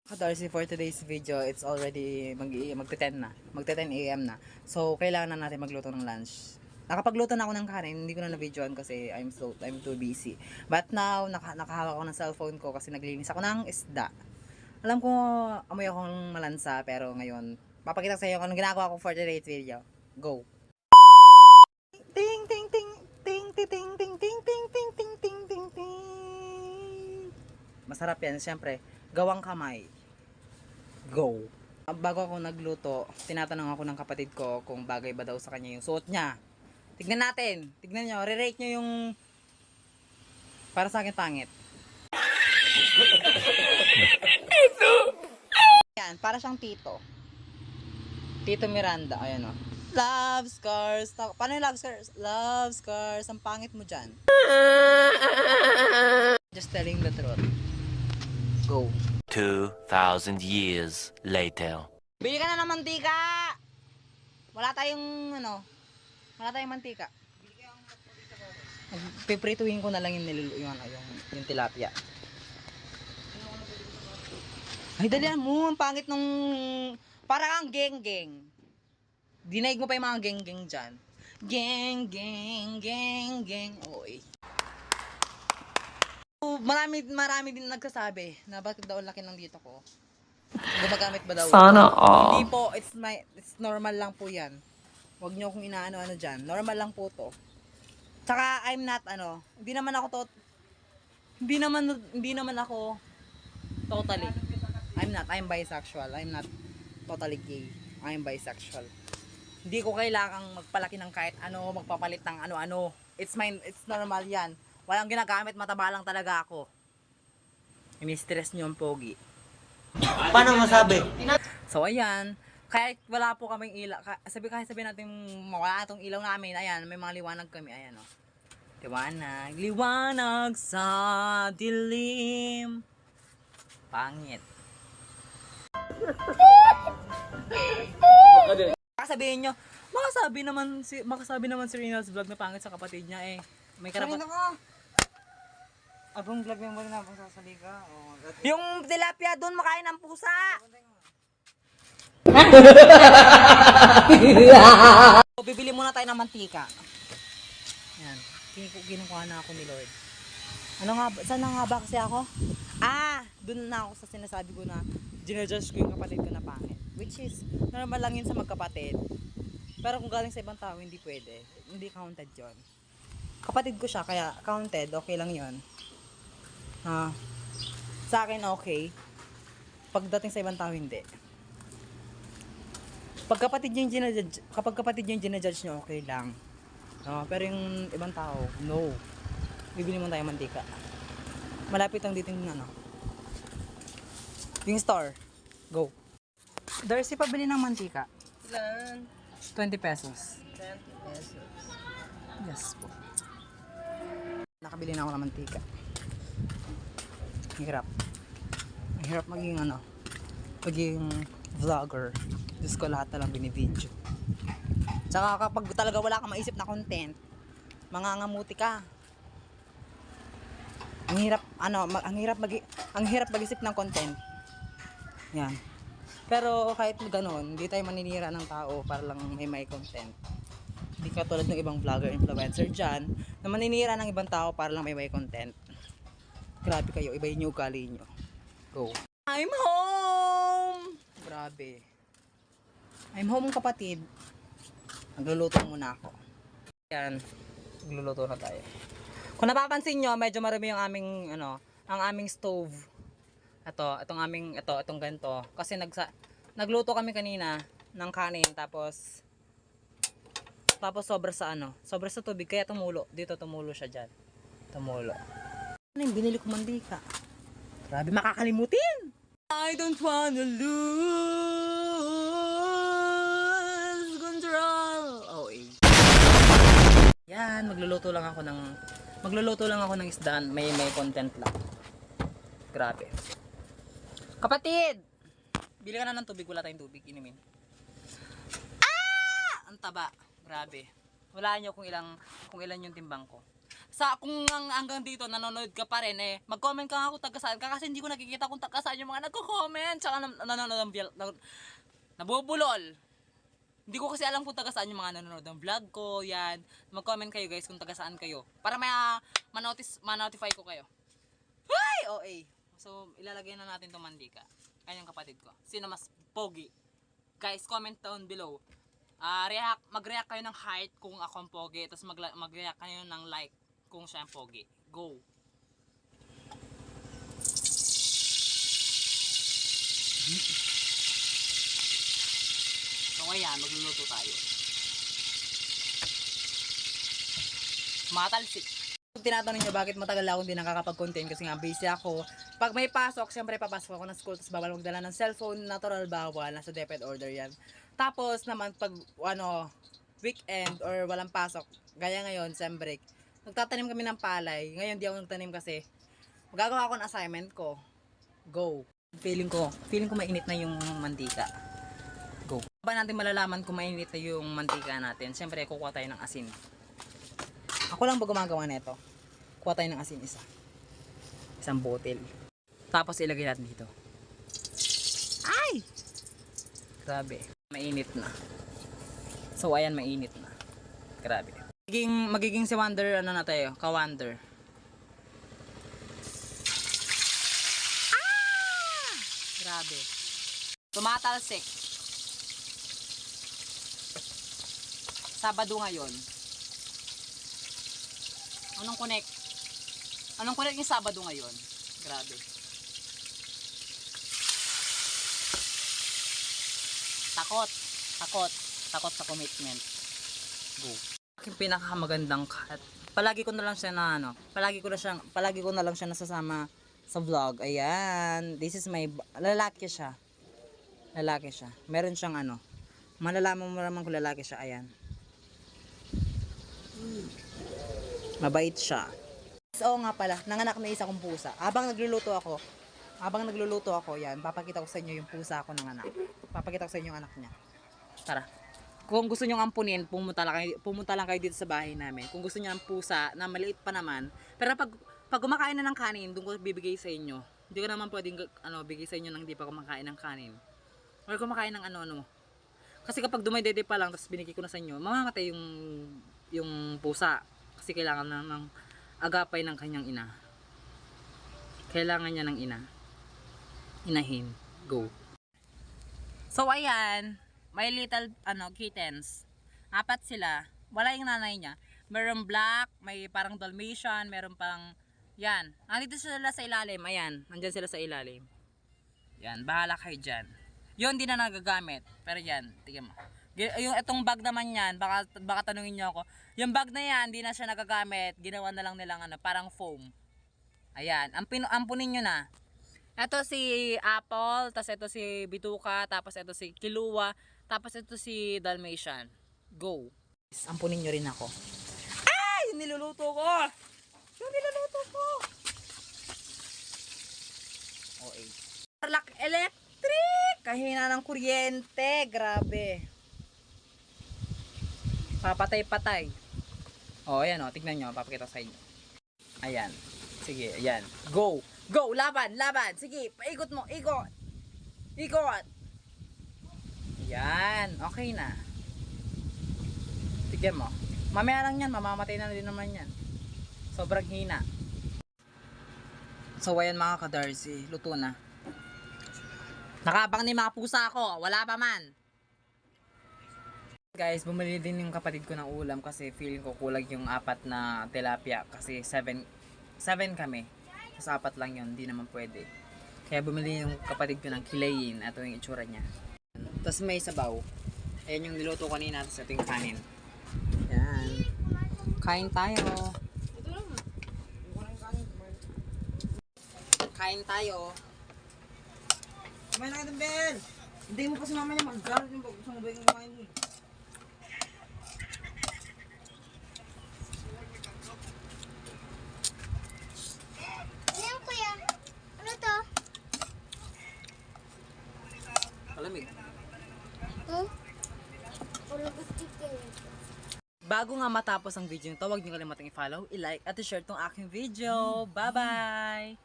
Darcy, for today's video, it's already magte-10 na. Magte-10 AM na. So, kailangan na natin magluto ng lunch. Nakapagluto na ako ng kanin, hindi ko na na-videoan kasi I'm too busy. But now, nakahawak ako ng cellphone ko kasi naglinis ako ng isda. Alam ko, amoy akong malansa, pero ngayon, papakita ko sa iyo kung anong ginagawa ko for today's video. Go! Ting ting ting ting ting ting ting ting ting ting ting ting ting ting. Masarap yan, syempre. Gawang kamay. Go. Bago ako nagluto, tinatanong ako ng kapatid ko kung bagay ba daw sa kanya yung suot niya. Tignan natin. Tignan nyo. Re-rate nyo yung para sa akin pangit. Yan. Para siyang tito. Tito Miranda. Ayan o. Love scars. Paano yung love scars? Love scars. Ang pangit mo dyan. Just telling the truth. Go. 2,000 years later. Bili ka na ng mantika! Wala tayong mantika. Piprituhin ko na lang yung tilapia. Ay, dalihan mo. Ang pangit nung para kang geng-geng. Dinaig mo pa yung mga geng-geng dyan. Geng-geng. Oy. Marami din nagsasabi na bakit daw laki ng dito ko. Gumagamit ba daw? Sana all. Hindi po, it's normal lang po 'yan. Huwag niyo kung inaano diyan. Normal lang po 'to. Tsaka I'm not hindi naman ako totally. I'm bisexual. I'm not totally gay. I'm bisexual. Hindi ko kailangang magpalaki ng kahit ano, magpapalit ng ano-ano. It's normal 'yan. Walang ginagamit, mataba lang talaga ako. Ini-stress niyo ang pogi. Paano masabi? So ayan, kahit wala po kaming ilaw, sabi natin mawala itong ilaw namin, ayan, may mga liwanag kami, ayan o. Liwanag sa dilim. Pangit. Sabihin nyo, makasabi naman si Rinal's vlog na pangit sa kapatid niya eh. May karapat. Abang vlog yung wala na sasaliga. Yung tilapia doon makain ng pusa. So, bibili muna tayo ng mantika. Yan. Kinukuha na ako ni Lord. Saan nga ba kasi ako? Doon na ako sa sinasabi ko na ginajudge ko yung kapatid ko na pangit. Which is, normal lang yun sa magkapatid. Pero kung galing sa ibang tao, hindi pwede. Hindi counted yon. Kapatid ko siya, kaya counted, okay lang yon. Sa akin okay. Pagdating sa ibang tao, hindi. Kapag kapatid yung ginajudge nyo, okay lang. Pero yung ibang tao, no. Bibili mo tayo mantika. Malapit lang dito yung store. Go. Darcy, pabili ng mantika. Ilan? 20 pesos. 20 pesos. Yes po. Nakabili na ako ng mantika. Ang hirap maging vlogger. Diyos ko, lahat na lang binibidyo. Tsaka kapag talaga wala kang maisip na content, mangangamuti ka. Ang hirap mag-isip ng content. Yan. Pero kahit gano'n, hindi tayo maninira ng tao para lang may content. Hindi katulad ng ibang vlogger, influencer dyan, na maninira ng ibang tao para lang may content. Grabe kayo, ibahin nyo ugali nyo. Go. I'm home! Grabe. I'm home kapatid. Nagluluto muna ako. Yan. Nagluluto na tayo. Kung napapansin nyo, medyo marami yung aming, ang aming stove. Itong ganito. Kasi nagluto kami kanina ng kanin, tapos sobra sa tubig, kaya tumulo. Dito tumulo siya dyan. Tumulo. Ano yung binili ko mantika? Grabe, makakalimutin! I don't wanna lose control. Yan, magluluto lang ako ng isdaan. May content lang. Grabe. Kapatid! Bili ka na ng tubig, wala tayong tubig, inumin. Ang taba. Grabe. Wala nyo kung ilan yung timbang ko. kung hanggang dito nanonood ka pa rin mag-comment ka nga kung taga saan ka kasi hindi ko nakikita kung taga saan yung mga nagko-comment tsaka nanonood ng nabubulol. Hindi ko kasi alam kung taga saan yung mga nanonood ng vlog ko, yan. Mag-comment kayo guys kung taga saan kayo para may ma-notify ko kayo. Ay, OA. So, ilalagay na natin 'tong mantika. Ayun yung kapatid ko. Sino mas pogi? Guys, comment down below. Mag-react kayo ng heart kung ako ang pogi, tapos mag-react kayo ng like kung siya ang pogi. Go. So ayan, magluluto tayo. Matalsik. Tinatanong nyo bakit matagal ako hindi nakakapag-content kasi nga busy ako. Pag may pasok, siyempre papasok ako ng school tapos bawal magdala ng cellphone, natural bawal, nasa DepEd order yan. Tapos naman pag weekend or walang pasok, gaya ngayon, sem break, nagtatanim kami ng palay. Ngayon di ako nagtanim kasi magagawa ako ng assignment ko. Go. Feeling ko mainit na yung mantika. Go. Ba natin malalaman kung mainit na yung mantika natin? Siyempre kukuha tayo ng asin. Ako lang ba gumagawa nito? Kuha tayo ng asin isang bottle. Tapos ilagay natin dito. Ay! Grabe. Mainit na. So ayan, mainit na. Grabe. Magiging si Wonder, ano na tayo? Ka-Wonder. Ah! Grabe. Tumatalsik. Sabado ngayon. Anong connect yung Sabado ngayon? Grabe. Takot sa commitment. Go. Aking pinakamagandang cut. Palagi ko na lang siya nasasama sa vlog. Ayan. This is my lalaki siya. Meron siyang malalaman mo naman kung lalaki siya. Ayan. Mabait siya. So nga pala, nanganak na isa kong pusa. Habang nagluluto ako, yan, papakita ko sa inyo yung pusa ko nanganak. Papakita ko sa inyo yung anak niya. Tara. Kung gusto niyo ampunin, pumunta lang kayo dito sa bahay namin. Kung gusto niyo ng pusa na maliit pa naman, pero pag kumakain na ng kanin, doon ko bibigay sa inyo. Hindi ko naman pwedeng bigay sa inyo nang hindi pa kumakain ng kanin. Or kumakain ng Kasi kapag dumaydede pa lang, tapos binigay ko na sa inyo, mamamatay yung pusa. Kasi kailangan ng agapay ng kanyang ina. Kailangan niya ng inahin. Go. So ayan, may little kittens. 4 sila. Wala yung nanay niya. Meron black, may parang Dalmatian, meron pang yan. Nandito sila sa ilalim. Ayan, nandiyan sila sa ilalim. Yan, bahala kayo dyan. Yun di na nagagamit. Pero yan, tignan mo. Yung itong bag naman yan, baka tanungin niyo ako. Yung bag na yan, hindi na siya nagagamit. Ginawa na lang nilang parang foam. Ayan, ampunin nyo na. Ito si Apple, tapos ito si Bituka, tapos ito si Kilua, tapos ito si Dalmatian. Go. Ampunin nyo rin ako. Ay! Yung niluluto ko! Okay. Tarlac electric! Kahina ng kuryente. Grabe. Papatay-patay. Ayan tignan nyo, papakita sa inyo. Ayan. Sige, ayan. Go! Go! Laban! Sige, paikot mo. Ikot! Ayan. Okay na. Tignan mo. Mamaya lang yan, mamamatay na din naman yan. Sobrang hina. So, ayan mga ka-Darcy. Luto na. Nakabang ni mga pusa ako. Wala pa man. Guys, bumili din yung kapatid ko ng ulam kasi feeling ko kulang yung 4 na tilapia kasi 7 kami. Sa 4 lang yun, hindi naman pwede. Kaya bumili yung kapatid ko ng kilayin. Ito yung itsura niya. Tapos may sabaw. Ayan yung niluto kanina. Tapos ito yung kanin. Yan. Kain tayo. Kumain na ka Ben! Hindi mo pa si mama niya mag-garot yung gusto mo ba yung kumain mo? Ayan kuya, ano to? Palamig. Hmm? Puro gusto chicken. bago nga matapos ang video nito, huwag niyo kalimutang i-follow, i-like, at i-share tong aking video. Bye-bye!